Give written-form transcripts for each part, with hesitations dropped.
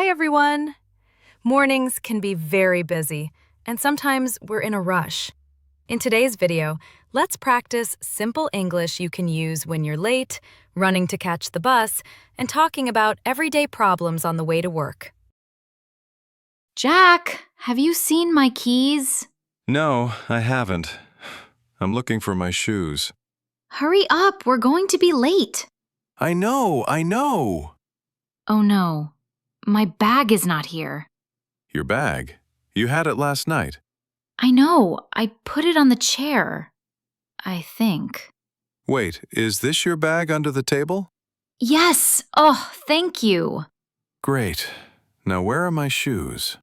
Hi, everyone. Mornings can be very busy, and sometimes we're in a rush. In today's video, let's practice simple English you can use when you're late, running to catch the bus, and talking about everyday problems on the way to work. Jack, have you seen my keys? No, I haven't. I'm looking for my shoes. Hurry up, we're going to be late. I know. Oh no, my bag is not here. Your bag. You had it last night. I know, I put it on the chair. I think. Wait, is this your bag under the table? Yes! Oh, thank you. Great. Now where are my shoes?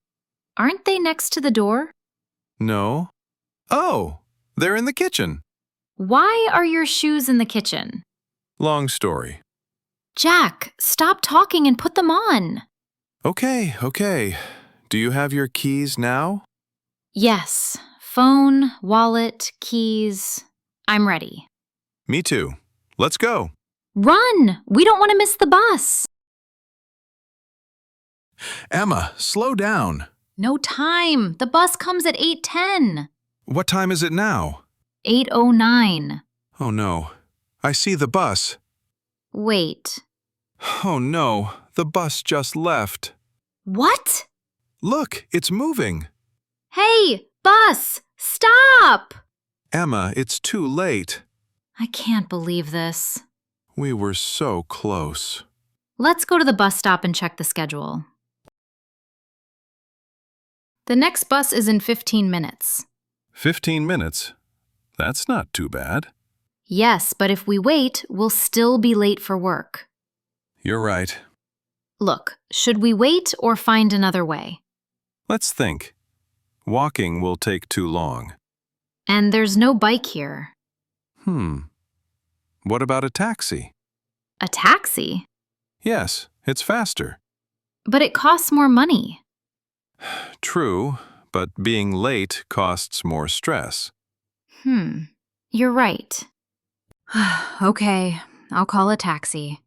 Aren't they next to the door? No. Oh, they're in the kitchen. Why are your shoes in the kitchen? Long story. Jack, stop talking and put them on. Okay. Do you have your keys now? Yes, phone, wallet, keys. I'm ready. Me too. Let's go. Run! We don't want to miss the bus. Emma, slow down. No time. The bus comes at 8:10. What time is it now? 8:09. Oh no. I see the bus. Wait. Oh no, the bus just left. What? Look, it's moving. Hey, bus! Stop! Emma, it's too late. I can't believe this. We were so close. Let's go to the bus stop and check the schedule. The next bus is in 15 minutes. 15 minutes? That's not too bad. Yes, but if we wait, we'll still be late for work. You're right. Look, should we wait or find another way? Let's think. Walking will take too long. And there's no bike here. What about a taxi? A taxi? Yes, it's faster. But it costs more money. True, but being late costs more stress. You're right. Okay, I'll call a taxi.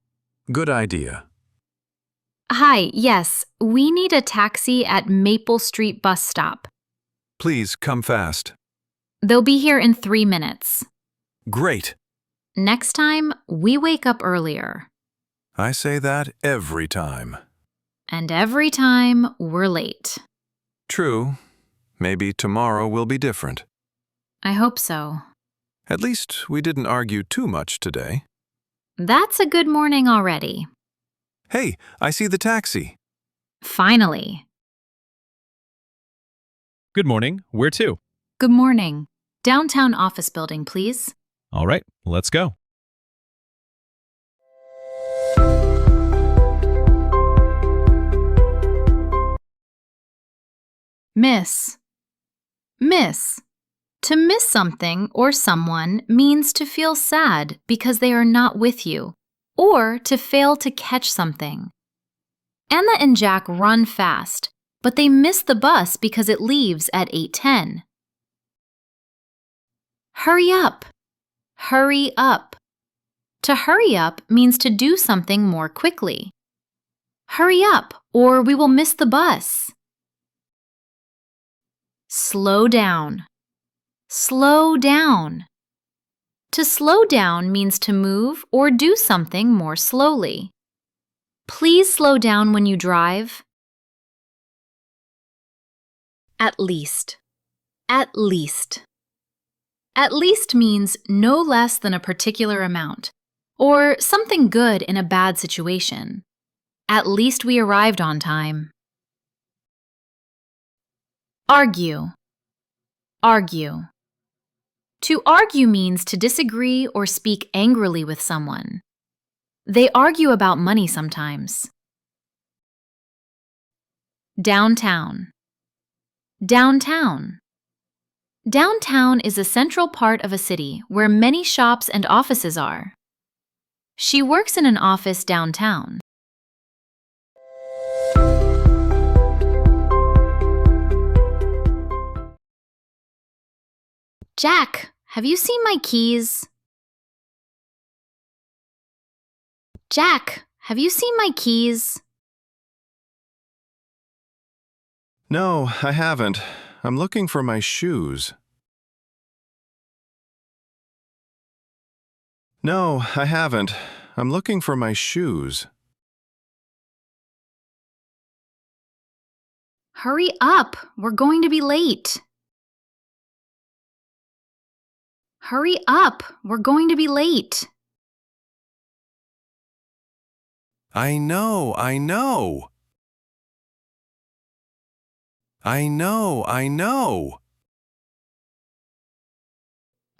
Good idea. Hi, yes, we need a taxi at Maple Street bus stop. Please come fast. They'll be here in 3 minutes. Great. Next time, we wake up earlier. I say that every time. And every time, we're late. True. Maybe tomorrow will be different. I hope so. At least we didn't argue too much today. That's a good morning already. Hey, I see the taxi. Finally. Good morning. Where to? Good morning. Downtown office building, please. All right, let's go. Miss. Miss. To miss something or someone means to feel sad because they are not with you, or to fail to catch something. Emma and Jack run fast, but they miss the bus because it leaves at 8:10. Hurry up. Hurry up. To hurry up means to do something more quickly. Hurry up, or we will miss the bus. Slow down. Slow down. To slow down means to move or do something more slowly. Please slow down when you drive. At least. At least. At least means no less than a particular amount, or something good in a bad situation. At least we arrived on time. Argue. Argue. To argue means to disagree or speak angrily with someone. They argue about money sometimes. Downtown. Downtown. Downtown is a central part of a city where many shops and offices are. She works in an office downtown. Jack, have you seen my keys? Jack, have you seen my keys? No, I haven't. I'm looking for my shoes. No, I haven't. I'm looking for my shoes. Hurry up! We're going to be late. Hurry up! We're going to be late. I know. I know.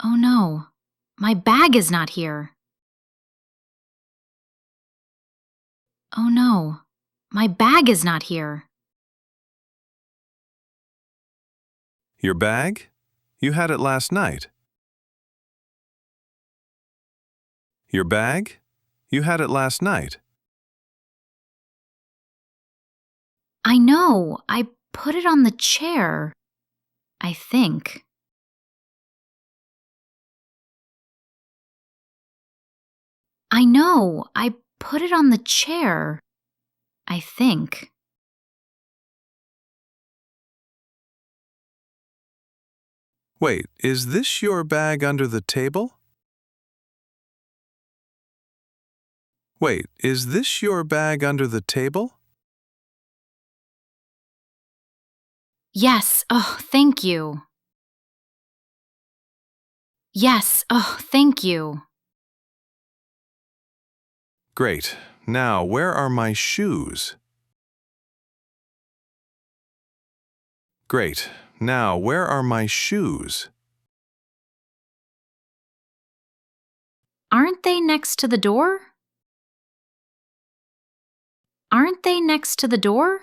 Oh no, my bag is not here. Oh no, my bag is not here. Your bag? You had it last night. Your bag? You had it last night. I know, I put it on the chair. I think. I know, I put it on the chair. I think. Wait, is this your bag under the table? Wait, is this your bag under the table? Yes, oh, thank you. Yes, oh, thank you. Great. Now, where are my shoes? Great. Now, where are my shoes? Aren't they next to the door? Aren't they next to the door?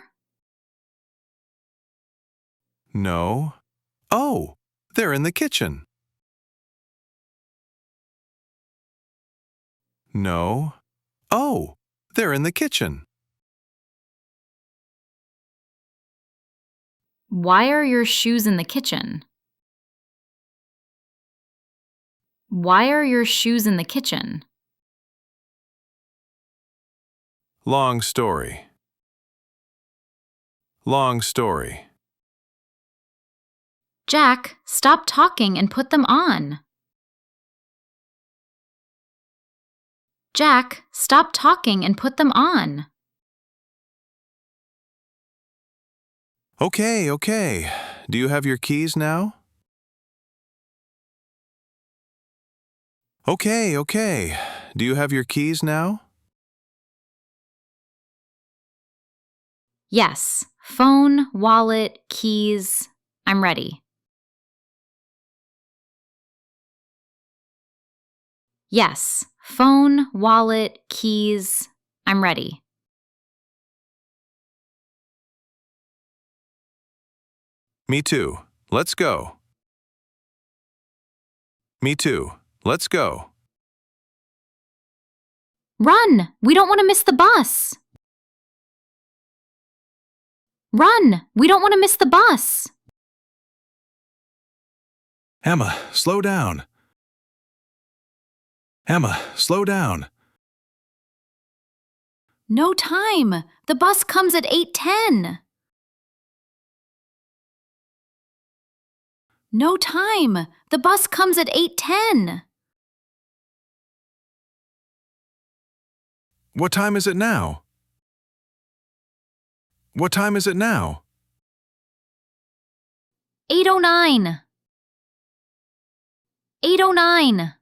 No. Oh, they're in the kitchen. No. Oh, they're in the kitchen. Why are your shoes in the kitchen? Why are your shoes in the kitchen? Long story. Long story. Jack, stop talking and put them on. Jack, stop talking and put them on. Okay. Do you have your keys now? Okay. Do you have your keys now? Yes, phone, wallet, keys. I'm ready. Yes, phone, wallet, keys. I'm ready. Me too. Let's go. Me too. Let's go. Run! We don't want to miss the bus. Run! We don't want to miss the bus. Emma, slow down. Emma, slow down. No time. The bus comes at 8:10. No time. The bus comes at 8:10. What time is it now? What time is it now? 8:09. 8:09.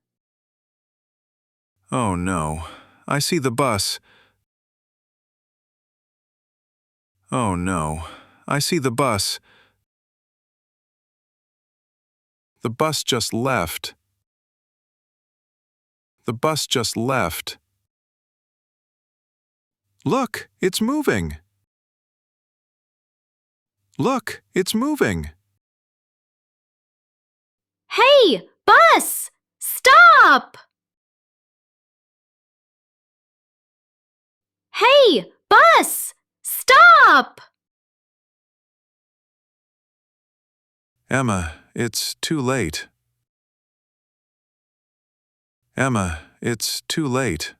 Oh no. I see the bus. Oh no. I see the bus. The bus just left. The bus just left. Look, it's moving. Look, it's moving. Hey, bus! Stop! Hey, bus! Stop! Emma, it's too late. Emma, it's too late.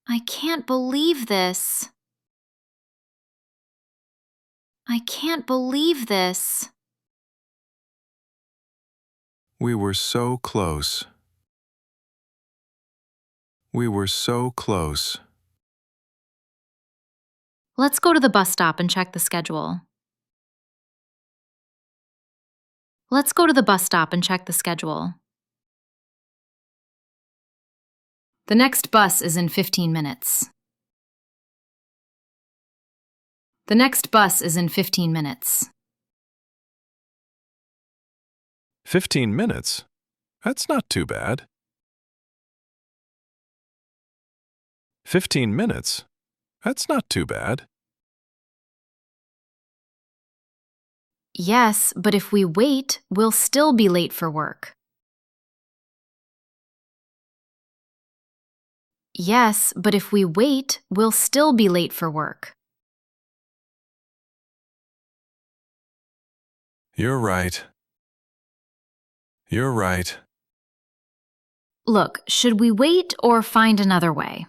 I can't believe this. I can't believe this. We were so close. We were so close. Let's go to the bus stop and check the schedule. Let's go to the bus stop and check the schedule. The next bus is in 15 minutes. The next bus is in 15 minutes. 15 minutes? That's not too bad. 15 minutes? That's not too bad. Yes, but if we wait, we'll still be late for work. Yes, but if we wait, we'll still be late for work. You're right. You're right. Look, should we wait or find another way?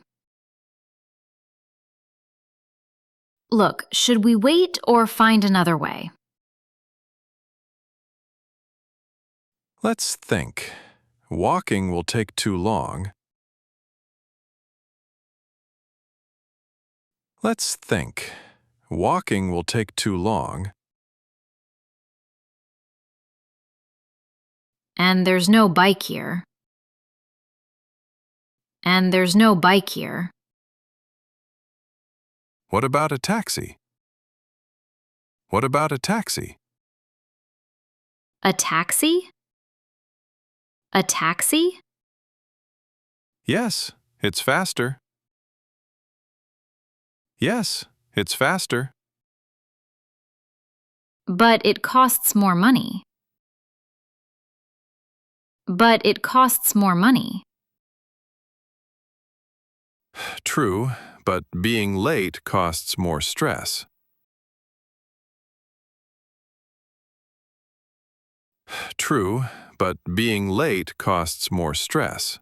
Look, should we wait or find another way? Let's think. Walking will take too long. Let's think. Walking will take too long. And there's no bike here. And there's no bike here. What about a taxi? What about a taxi? A taxi? A taxi? Yes, it's faster. Yes, it's faster. But it costs more money. But it costs more money. True, but being late costs more stress. True, but being late costs more stress.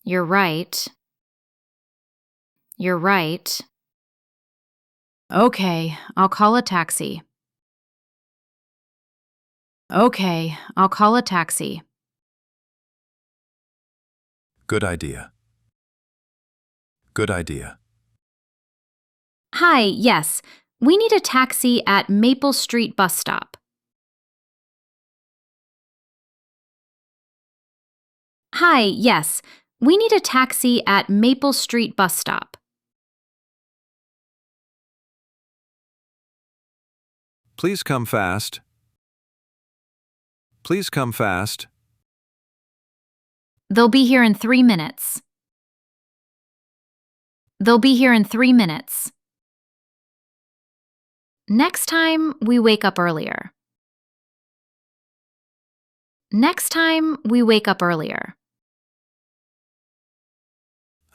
You're right. You're right. Okay, I'll call a taxi. Okay, I'll call a taxi. Good idea. Good idea. Hi, yes. We need a taxi at Maple Street bus stop. Hi, yes. We need a taxi at Maple Street bus stop. Please come fast. Please come fast. They'll be here in 3 minutes. They'll be here in 3 minutes. Next time, we wake up earlier. Next time, we wake up earlier.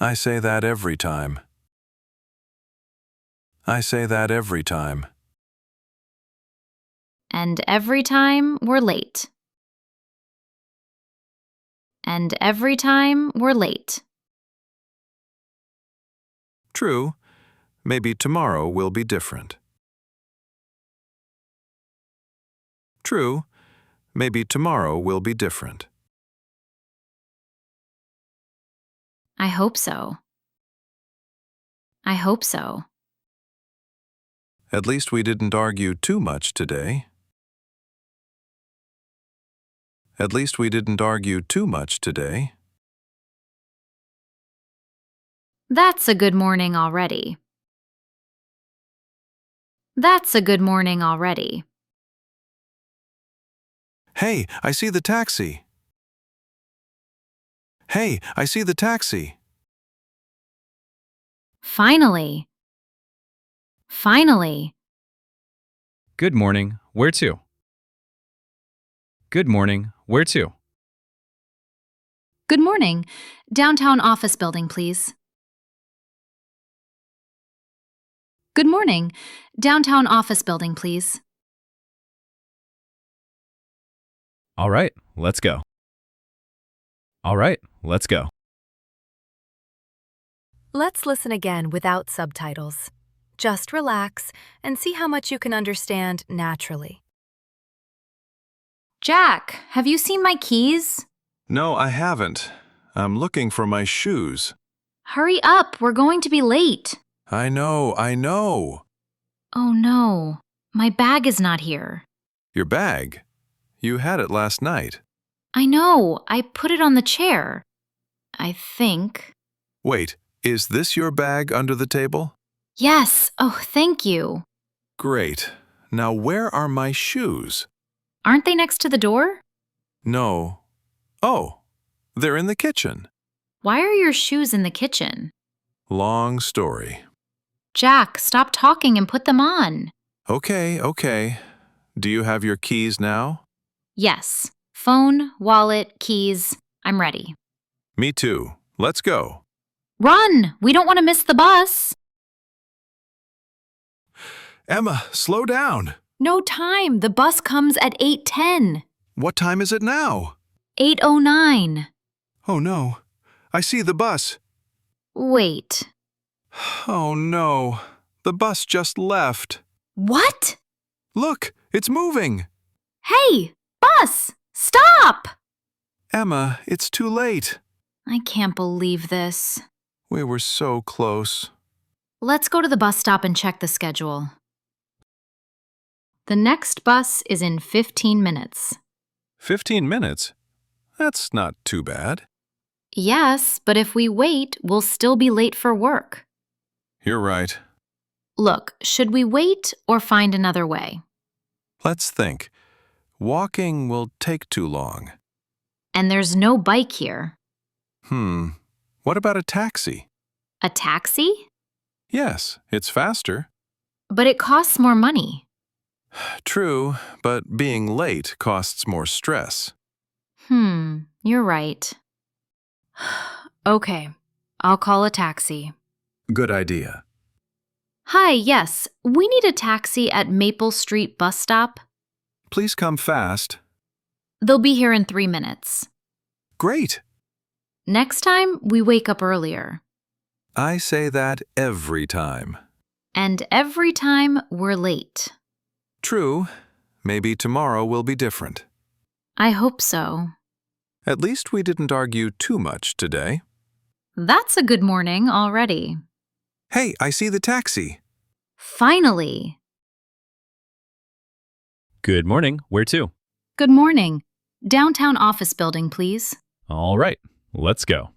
I say that every time. I say that every time. And every time, we're late. And every time, we're late. True, maybe tomorrow will be different. True, maybe tomorrow will be different. I hope so. I hope so. At least we didn't argue too much today. At least we didn't argue too much today. That's a good morning already. That's a good morning already. Hey, I see the taxi. Hey, I see the taxi. Finally. Finally. Good morning. Where to? Good morning. Where to? Good morning. Downtown office building, please. Good morning. Downtown office building, please. All right, let's go. All right, let's go. Let's listen again without subtitles. Just relax and see how much you can understand naturally. Jack, have you seen my keys? No, I haven't. I'm looking for my shoes. Hurry up, we're going to be late. I know. Oh no, my bag is not here. Your bag. You had it last night. I know, I put it on the chair. I think. Wait, is this your bag under the table? Yes, oh, thank you. Great. Now where are my shoes? Aren't they next to the door? No. Oh, they're in the kitchen. Why are your shoes in the kitchen? Long story. Jack, stop talking and put them on. Okay. Do you have your keys now? Yes, phone, wallet, keys. I'm ready. Me too. Let's go. Run! We don't want to miss the bus. Emma, slow down. No time. The bus comes at 8:10. What time is it now? 8:09. Oh no. I see the bus. Wait. Oh no. The bus just left. What? Look, it's moving. Hey, bus! Stop! Emma, it's too late. I can't believe this. We were so close. Let's go to the bus stop and check the schedule. The next bus is in 15 minutes. 15 minutes? That's not too bad. Yes, but if we wait, we'll still be late for work. You're right. Look, should we wait or find another way? Let's think. Walking will take too long. And there's no bike here. What about a taxi? A taxi? Yes, it's faster. But it costs more money. True, but being late costs more stress. You're right. Okay, I'll call a taxi. Good idea. Hi, yes, we need a taxi at Maple Street bus stop. Please come fast. They'll be here in 3 minutes. Great. Next time, we wake up earlier. I say that every time. And every time, we're late. True. Maybe tomorrow will be different. I hope so. At least we didn't argue too much today. That's a good morning already. Hey, I see the taxi. Finally. Good morning. Where to? Good morning. Downtown office building, please. All right, let's go.